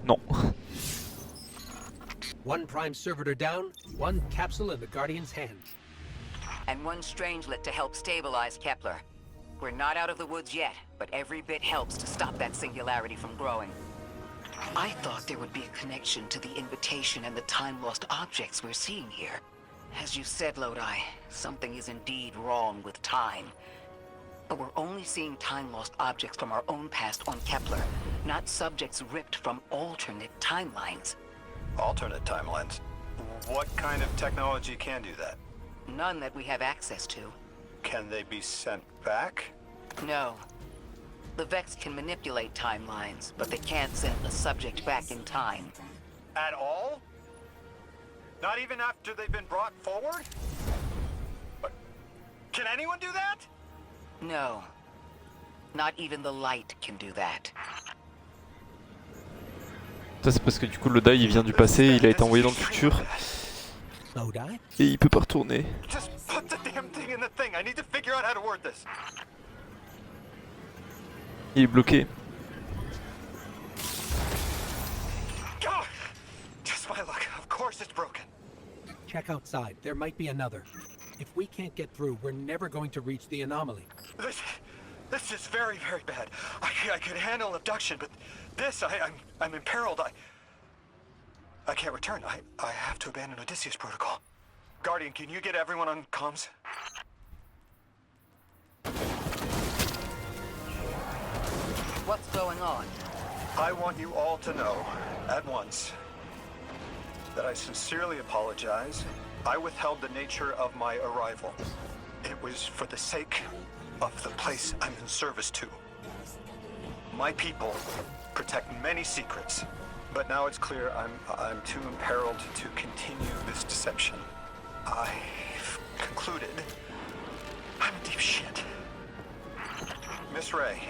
Non. One prime servitor down, one capsule in the Guardian's hand. And one strangelet to help stabilize Kepler. We're not out of the woods yet, but every bit helps to stop that singularity from growing. I thought there would be a connection to the invitation and the time-lost objects we're seeing here. As you said, Lodi, something is indeed wrong with time. But we're only seeing time-lost objects from our own past on Kepler, not subjects ripped from alternate timelines. Alternate timelines? What kind of technology can do that? None that we have access to. Can they be sent back? No. The Vex can manipulate timelines, but they can't send a subject back in time. At all? Not even after they've been brought forward? But can anyone do that? No. Not even the light can do that. Ça c'est parce que du coup Lodi il vient du passé, il a été envoyé dans le futur. Lodi? Et il peut pas retourner. Just put the damn thing in the thing. I need to figure out how to word this. Il est bloqué. God! Just my luck. Of course it's broken. Check outside. There might be another. If we can't get through, we're never going to reach the anomaly. This is very, very bad. I could handle abduction, but this, I'm imperiled. I can't return. I have to abandon Odysseus protocol. Guardian, can you get everyone on comms? What's going on? I want you all to know, at once, that I sincerely apologize. I withheld the nature of my arrival. It was for the sake of the place I'm in service to. My people protect many secrets, but now it's clear I'm too imperiled to continue this deception. I've concluded I'm in deep shit. Miss Ray,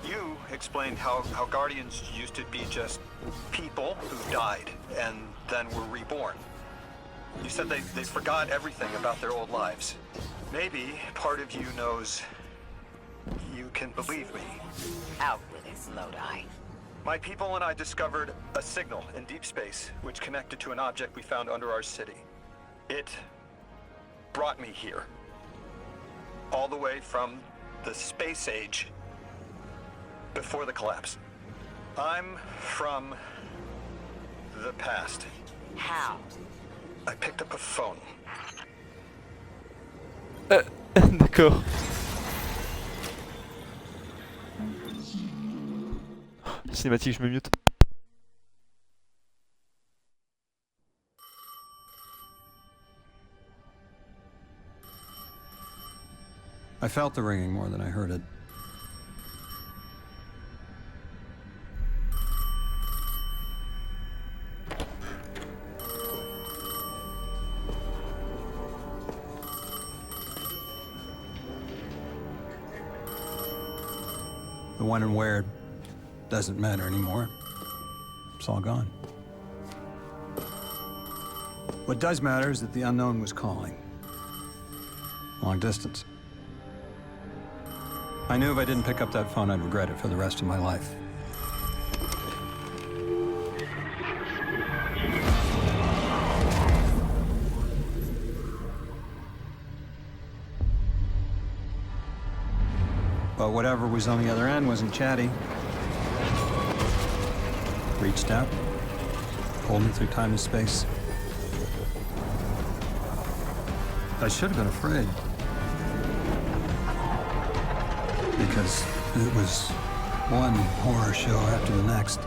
you explained how Guardians used to be just people who died and then were reborn. You said they forgot everything about their old lives. Maybe part of you knows you can believe me. Out with it, Lodi. My people and I discovered a signal in deep space which connected to an object we found under our city. It brought me here. All the way from the space age before the collapse. I'm from the past. How? I picked up a phone. D'accord. Cinématique, je me mute. I felt the ringing more than I heard it. The when and where doesn't matter anymore. It's all gone. What does matter is that the unknown was calling. Long distance. I knew if I didn't pick up that phone, I'd regret it for the rest of my life. But whatever was on the other end wasn't chatty. Reached out, pulled me through time and space. I should have been afraid. Because it was one horror show after the next.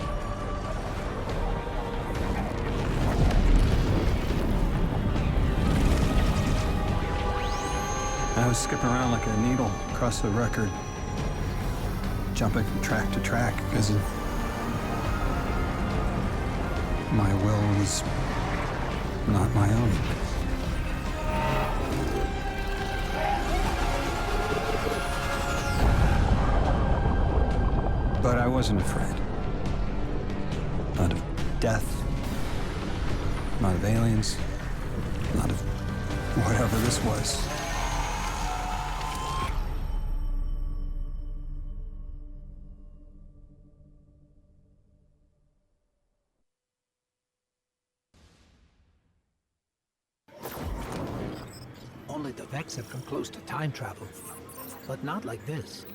I was skipping around like a needle across the record, jumping from track to track as if my will was not my own. But I wasn't afraid. Not of death, not of aliens, not of whatever this was. Normally the Vex have come close to time travel, but not like this.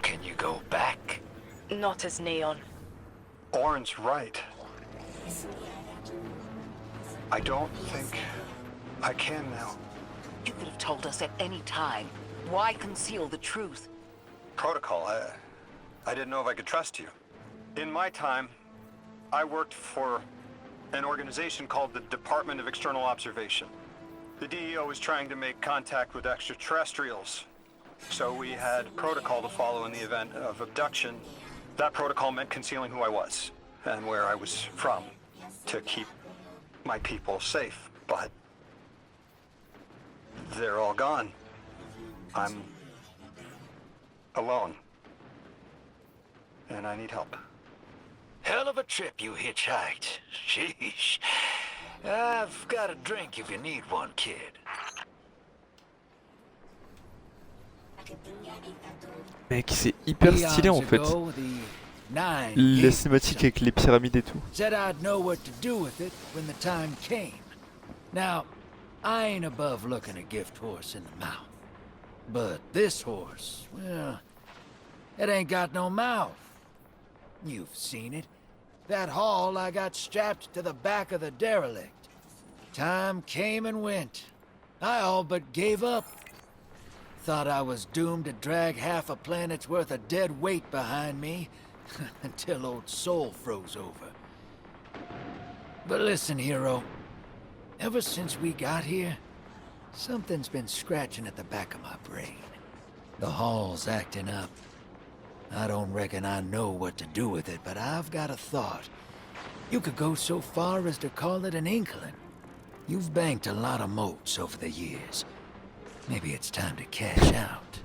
Can you go back? Not as Neon. Orin's right. I don't think I can now. You could have told us at any time. Why conceal the truth? Protocol, I didn't know if I could trust you. In my time, I worked for an organization called the Department of External Observation. The DEO was trying to make contact with extraterrestrials, so we had protocol to follow in the event of abduction. That protocol meant concealing who I was and where I was from to keep my people safe, but they're all gone. I'm alone, and I need help. Hell of a trip you hitchhiked. Sheesh. I've got a drink if you need one, kid. Mec, c'est hyper stylé en fait. Les cinématiques avec les pyramides et tout. Said I'd know what to do with it when the time came. Now, I ain't above looking a gift horse in the mouth. But this horse, well, it ain't got no mouth. You've seen it. That haul I got strapped to the back of the derelict. Time came and went. I all but gave up. Thought I was doomed to drag half a planet's worth of dead weight behind me until old Soul froze over. But listen, hero. Ever since we got here, something's been scratching at the back of my brain. The hall's acting up. I don't reckon I know what to do with it, but I've got a thought. You could go so far as to call it an inkling. You've banked a lot of motes over the years. Maybe it's time to cash out.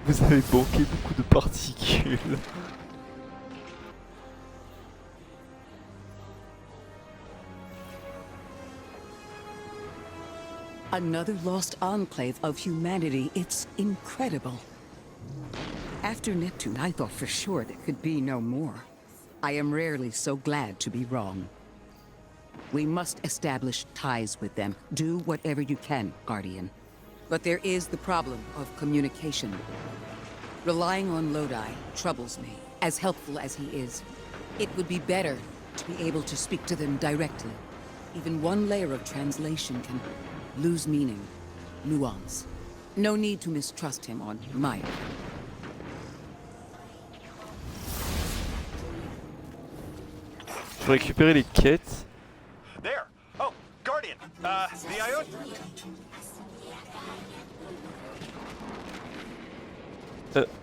Vous avez banqué beaucoup de particules. Another lost enclave of humanity. It's incredible. After Neptune, I thought for sure there could be no more. I am rarely so glad to be wrong. We must establish ties with them. Do whatever you can, Guardian. But there is the problem of communication. Relying on Lodi troubles me, as helpful as he is. It would be better to be able to speak to them directly. Even one layer of translation can lose meaning, nuance. No need to mistrust him on my part. Je vais récupérer les quêtes. There! Oh, Guardian! The Ion...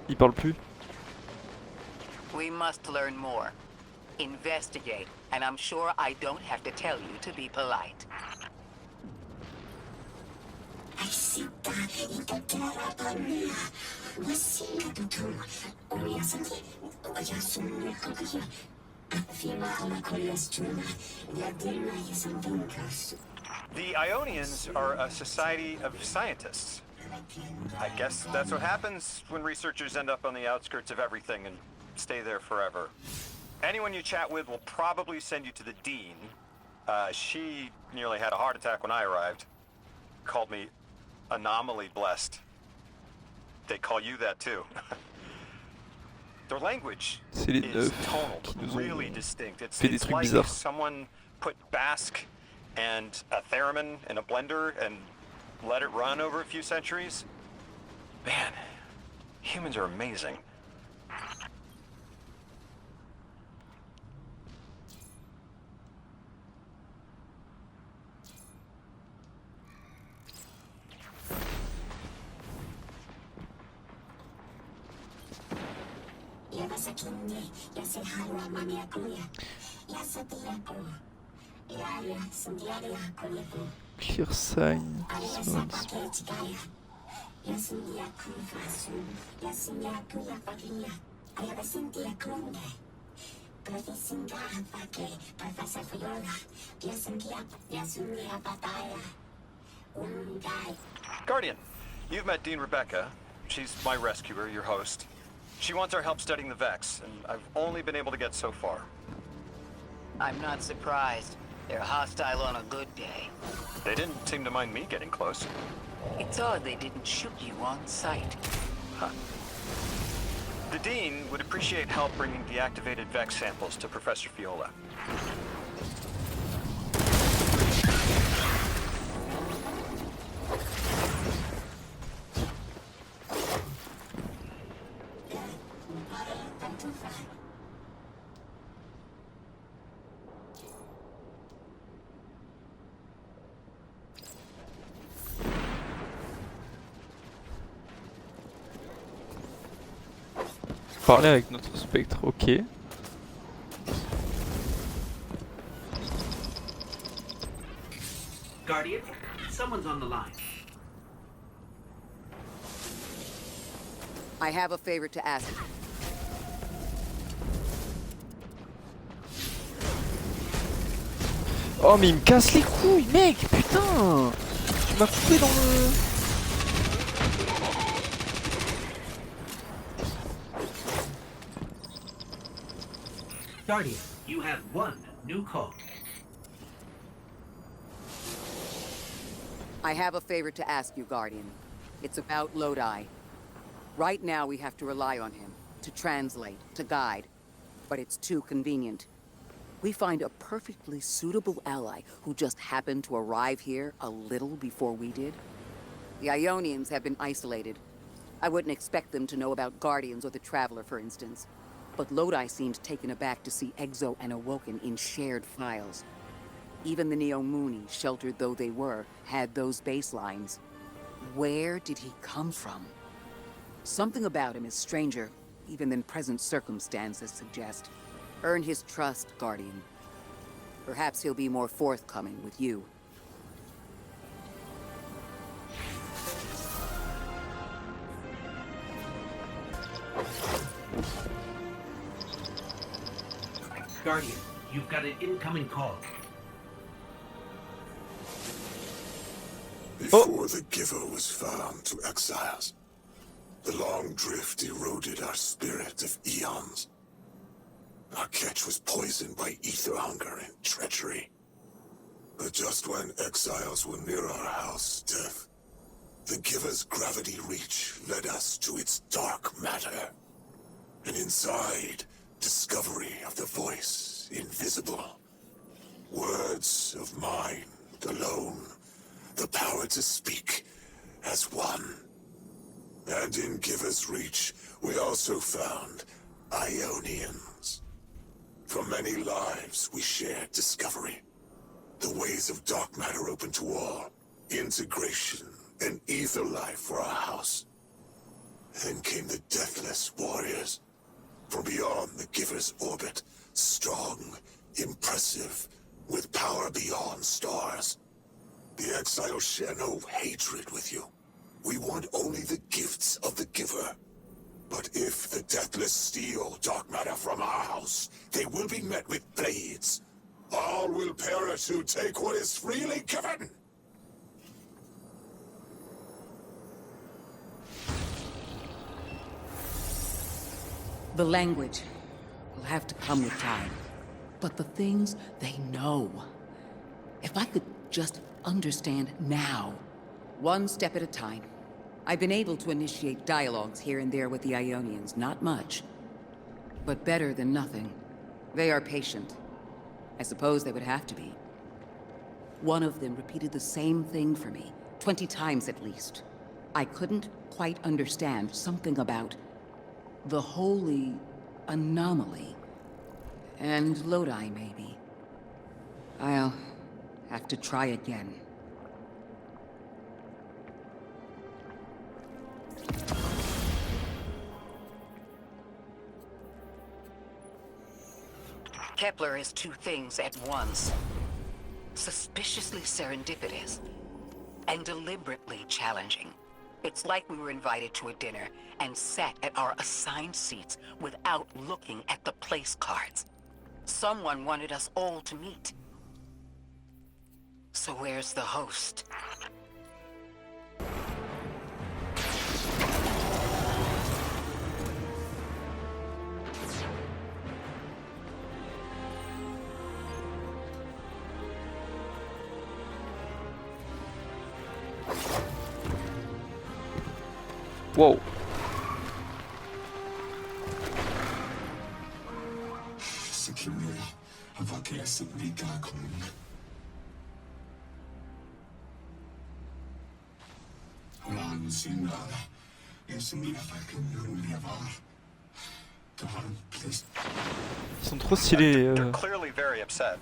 Il parle plus. We must learn more. Investigate, and I'm sure I don't have to tell you to be polite. The Ionians are a society of scientists. I guess that's what happens when researchers end up on the outskirts of everything and stay there forever. Anyone you chat with will probably send you to the Dean. She nearly had a heart attack when I arrived. Called me anomaly blessed. They call you that too. Their language C'est les is Neufs tonal, qui nous really ont distinct. It's fait des trucs like bizarres. someone put Basque and a theremin in a blender and let it run over a few centuries. Man, humans are amazing. Clear sign. Guardian, you've met Dean Rebecca. She's my rescuer, your host. She wants our help studying the Vex, and I've only been able to get so far. I'm not surprised. They're hostile on a good day. They didn't seem to mind me getting close. It's odd they didn't shoot you on sight. The Dean would appreciate help bringing deactivated Vex samples to Professor Viola. Parler avec notre spectre, ok. Guardian, someone's on the line. I have a favor to ask. Oh mais il me casse les couilles mec, putain. Tu m'as coupé dans le... Guardian, you have one new call. I have a favor to ask you, Guardian. It's about Lodi. Right now we have to rely on him, to translate, to guide. But it's too convenient. We find a perfectly suitable ally who just happened to arrive here a little before we did. The Ionians have been isolated. I wouldn't expect them to know about Guardians or the Traveler, for instance. But Lodi seemed taken aback to see Exo and Awoken in shared files. Even the Neo-Moonies, sheltered though they were, had those baselines. Where did he come from? Something about him is stranger, even than present circumstances suggest. Earn his trust, Guardian. Perhaps he'll be more forthcoming with you. Guardian, you've got an incoming call. Before the Giver was found to exiles, the long drift eroded our spirit of eons. Our catch was poisoned by ether hunger and treachery. But just when exiles were near our house, death, the Giver's gravity reach led us to its dark matter. And inside, discovery of the voice invisible. Words of mind alone. The power to speak as one. And in Giver's reach, we also found Ionians. From many lives, we shared discovery. The ways of dark matter open to all. Integration and ether life for our house. Then came the Deathless Warriors. From beyond the Giver's orbit. Strong, impressive, with power beyond stars. The exiles share no hatred with you. We want only the gifts of the Giver. But if the Deathless steal dark matter from our house, they will be met with blades. All will perish who take what is freely given. The language will have to come with time. But the things they know. If I could just understand now. One step at a time. I've been able to initiate dialogues here and there with the Ionians, not much. But better than nothing. They are patient. I suppose they would have to be. One of them repeated the same thing for me, 20 times at least. I couldn't quite understand something about the holy anomaly. And Lodi, maybe. I'll have to try again. Kepler is two things at once. Suspiciously serendipitous, and deliberately challenging. It's like we were invited to a dinner and sat at our assigned seats without looking at the place cards. Someone wanted us all to meet. So where's the host? Wow. Ils sont trop stylés. They're clearly very upset,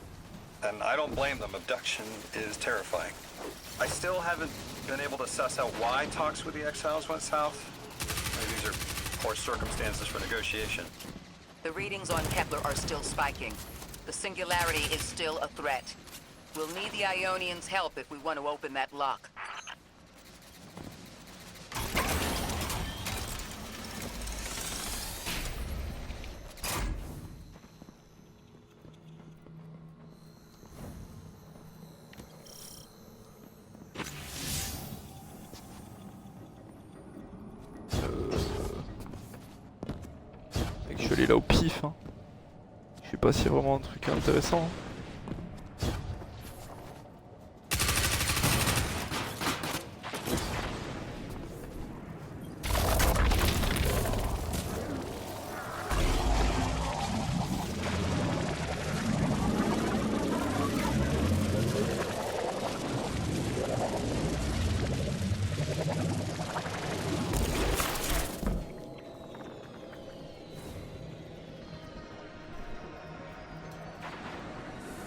and I don't blame them. Abduction is terrifying. I still haven't been able to suss out why talks with the exiles went south. Maybe these are poor circumstances for negotiation. The readings on Kepler are still spiking. The singularity is still a threat. We'll need the Ionians' help if we want to open that lock. Mec, je suis allé là au pif. Hein. Je sais pas s'il y a vraiment un truc intéressant. Hein.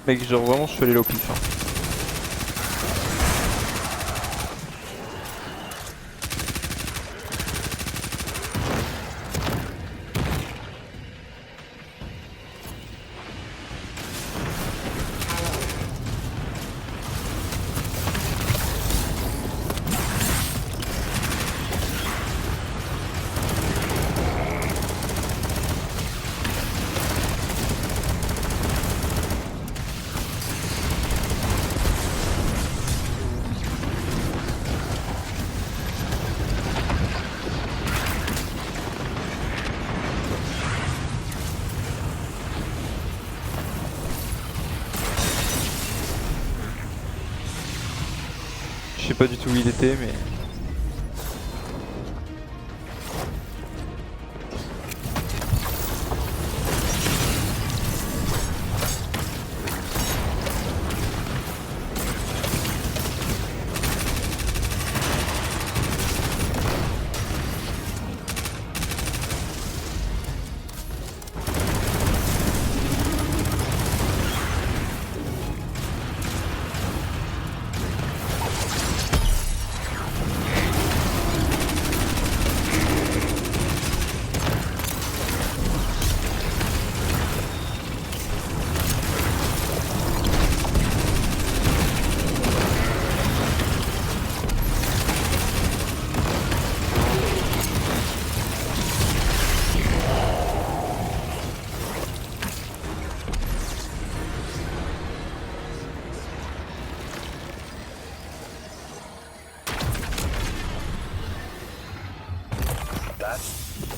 Mec, genre vraiment je suis allé là au pif. Hein. Je sais pas du tout où il était, mais...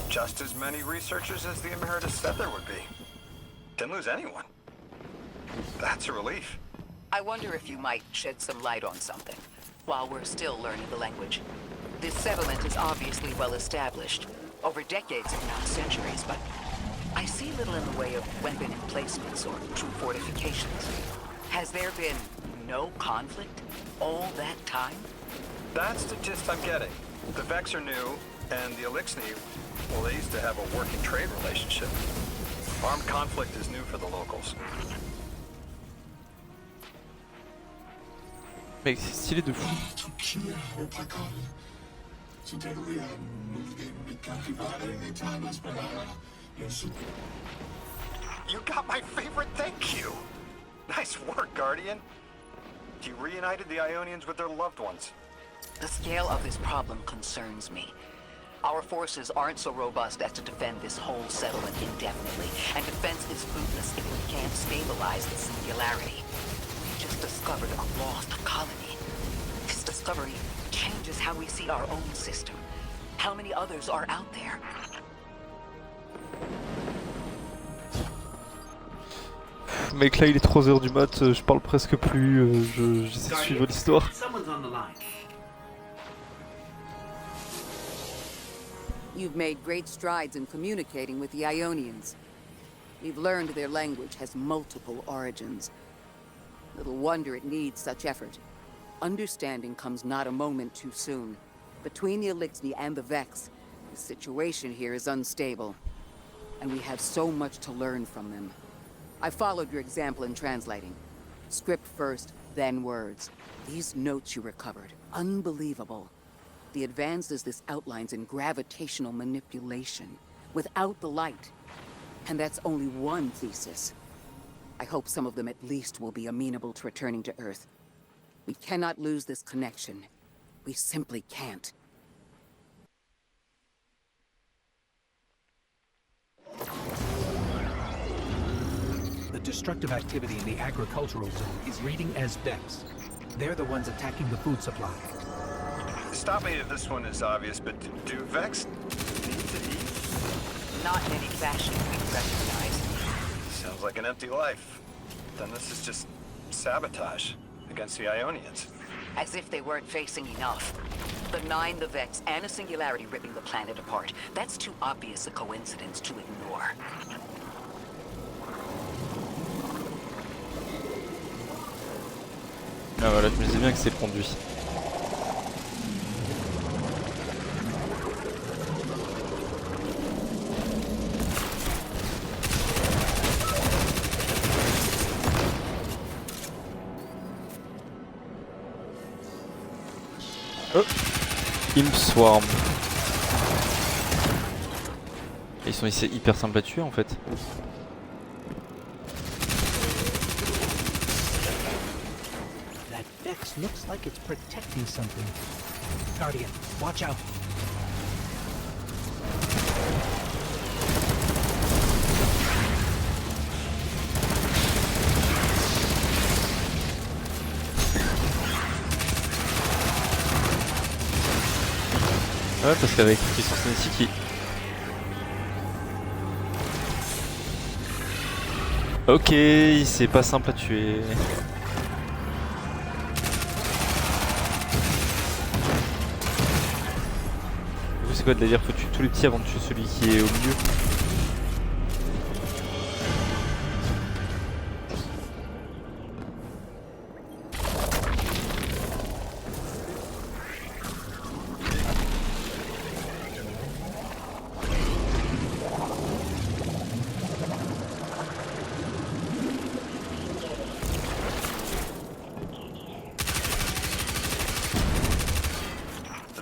Just as many researchers as the Emeritus said there would be. Didn't lose anyone. That's a relief. I wonder if you might shed some light on something, while we're still learning the language. This settlement is obviously well established, over decades if not centuries, but I see little in the way of weapon emplacements or true fortifications. Has there been no conflict all that time? That's the gist I'm getting. The Vex are new, and the Elixni, well, they used to have a working trade relationship. Armed conflict is new for the locals. Mec, c'est stylé de fou. You got my favorite thank you! Nice work, Guardian. You reunited the Ionians with their loved ones. The scale of this problem concerns me. Our forces aren't so robust as to defend this whole settlement indefinitely, and defense is fruitless if we can't stabilize the singularity. We just discovered a lost colony. This discovery changes how we see our own system. How many others are out there? Mec, là il est 3h du mat, je parle presque plus, j'essaie de suivre l'histoire. You've made great strides in communicating with the Ionians. We've learned their language has multiple origins. Little wonder it needs such effort. Understanding comes not a moment too soon. Between the Elixni and the Vex, the situation here is unstable. And we have so much to learn from them. I followed your example in translating. Script first, then words. These notes you recovered, unbelievable. The advances this outlines in gravitational manipulation, without the light. And that's only one thesis. I hope some of them at least will be amenable to returning to Earth. We cannot lose this connection. We simply can't. The destructive activity in the agricultural zone is reading as Vex. They're the ones attacking the food supply. Stop me if this one is obvious, but do Vex need to eat? Not in any fashion we recognize. Sounds like an empty life. Then this is just sabotage against the Ionians. As if they weren't facing enough. The Nine, the Vex, and a singularity ripping the planet apart. That's too obvious a coincidence to ignore. Ah voilà, je me disais bien que c'est conduit. Oh, Imp Swarm. Ils sont ici hyper simples à tuer en fait. That Vex looks like it's protecting something. Guardian, watch out. Ouais, parce qu'avec une puissance cinétique, ok, c'est pas simple à tuer. Du coup, c'est quoi de délire? Faut tuer tous les petits avant de tuer celui qui est au milieu.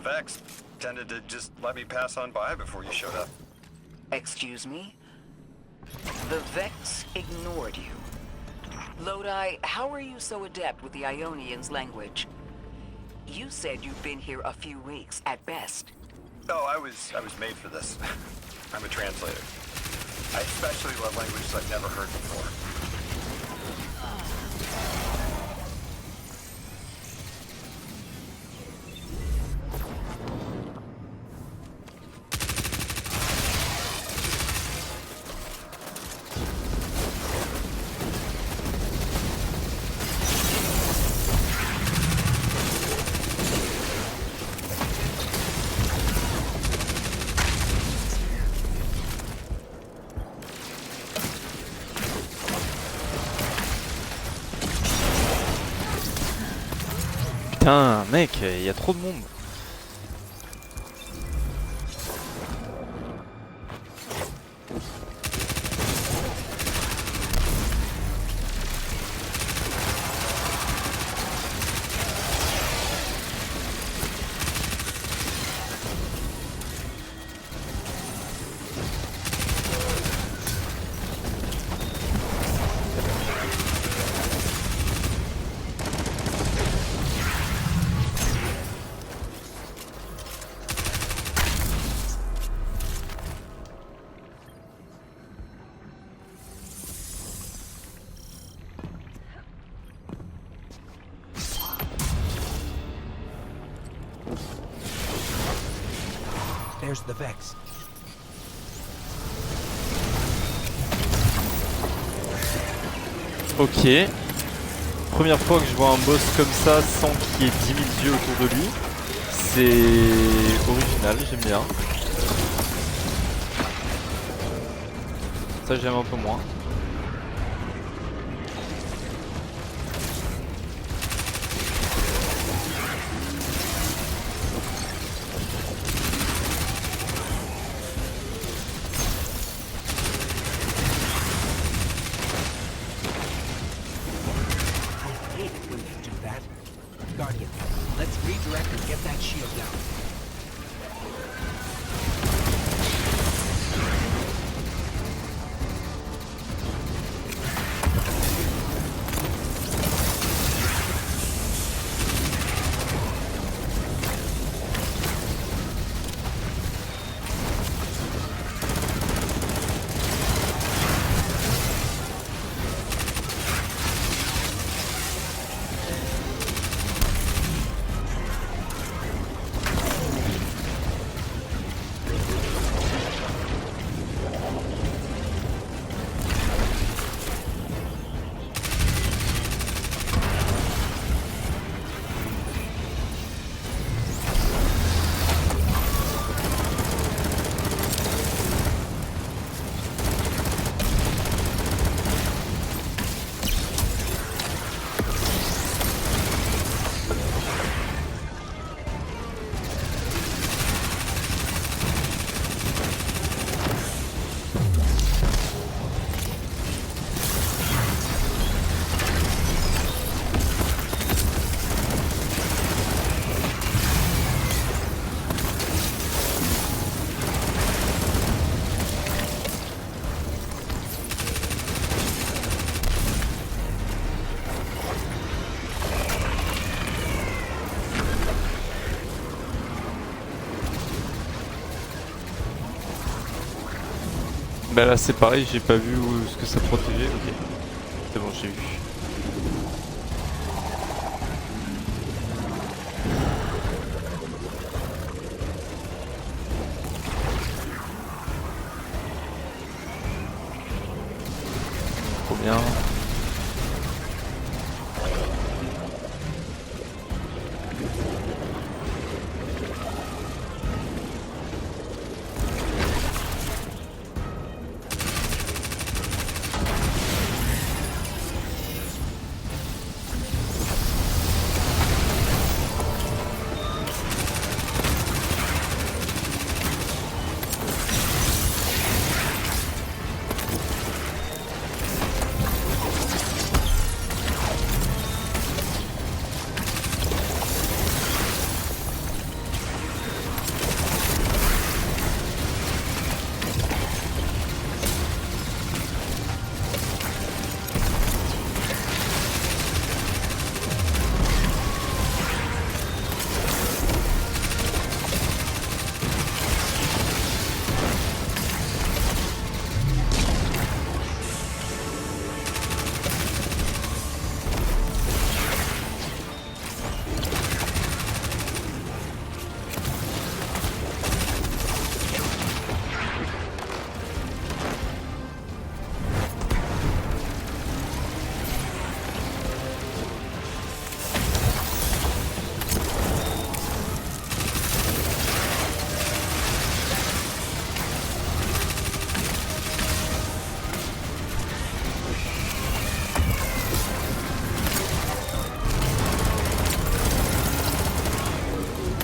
Vex tended to just let me pass on by before you showed up. Excuse me? The Vex ignored you. Lodi, how are you so adept with the Ionians' language? You said you've been here a few weeks, at best. Oh, I was made for this. I'm a translator. I especially love languages I've never heard before. Putain, mec, il y a trop de monde. There's the Vex. Ok. Première fois que je vois un boss comme ça sans qu'il y ait 10 000 yeux autour de lui. C'est original, j'aime bien. Ça j'aime un peu moins. I hate it when you do that. Guardian, let's redirect and get that shield down. Bah là c'est pareil, j'ai pas vu où ce que ça protégeait. Ok, c'est bon, j'ai vu. Trop bien.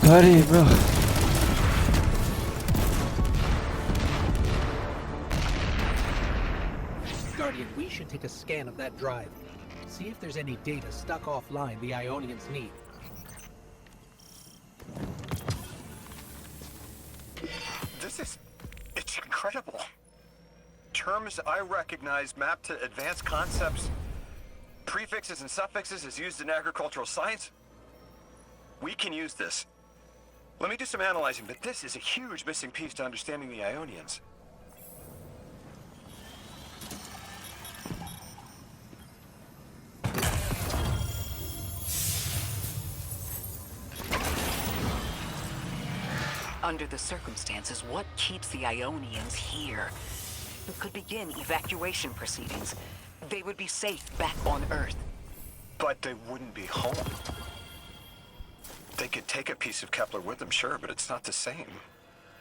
Allez, meurs. Guardian, we should take a scan of that drive. See if there's any data stuck offline the Ionians need. It's incredible. Terms I recognize mapped to advanced concepts, prefixes and suffixes as used in agricultural science. We can use this. Let me do some analyzing, but this is a huge missing piece to understanding the Ionians. Under the circumstances, what keeps the Ionians here? We could begin evacuation proceedings. They would be safe back on Earth. But they wouldn't be home. They could take a piece of Kepler with them, sure, but it's not the same.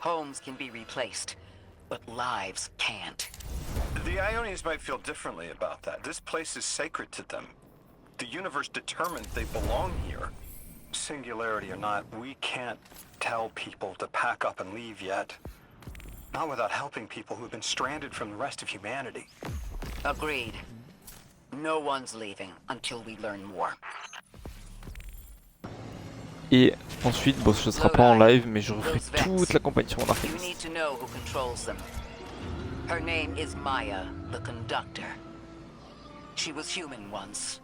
Homes can be replaced, but lives can't. The Ionians might feel differently about that. This place is sacred to them. The universe determined they belong here. Singularity or not, we can't tell people to pack up and leave yet. Not without helping people who've been stranded from the rest of humanity. Agreed. No one's leaving until we learn more. Et ensuite, bon, ce sera pas en live, mais je referai toute la campagne sur mon You Artemis. need to know who controls them. Her name is Maya, the conductor. She was human once.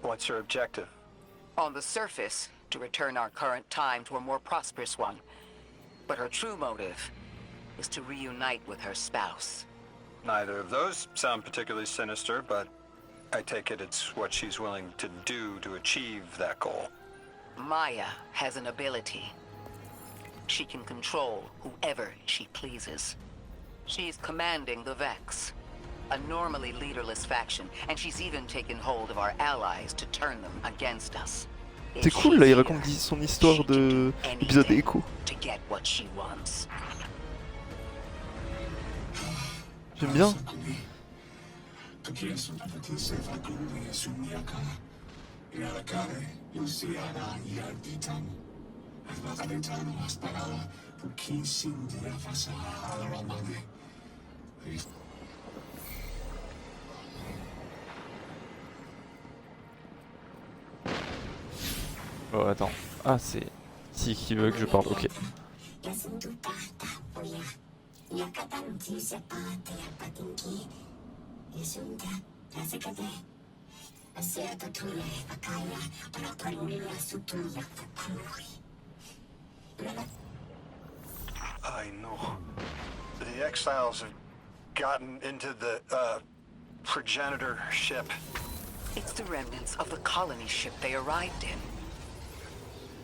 What's her objective? On the surface, to return our current time to a more prosperous one. But her true motive is to reunite with her spouse. Neither of those sound particularly sinister, but I take it it's what she's willing to do to achieve that goal. Maya has an ability. She can control whoever she pleases. She's commanding the Vex, a normally leaderless faction, and she's even taken hold of our allies to turn them against us. C'est cool, là, il raconte son histoire de l'épisode Echo. To get what she wants. J'aime bien. Oh attends, ah c'est si qui veut que je parle, ok. I know. The exiles have gotten into the, progenitor ship. It's the remnants of the colony ship they arrived in.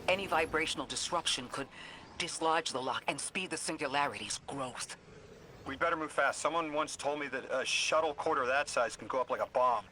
Any vibrational disruption could dislodge the lock and speed the singularity's growth. We'd better move fast. Someone once told me that a shuttle quarter that size can go up like a bomb.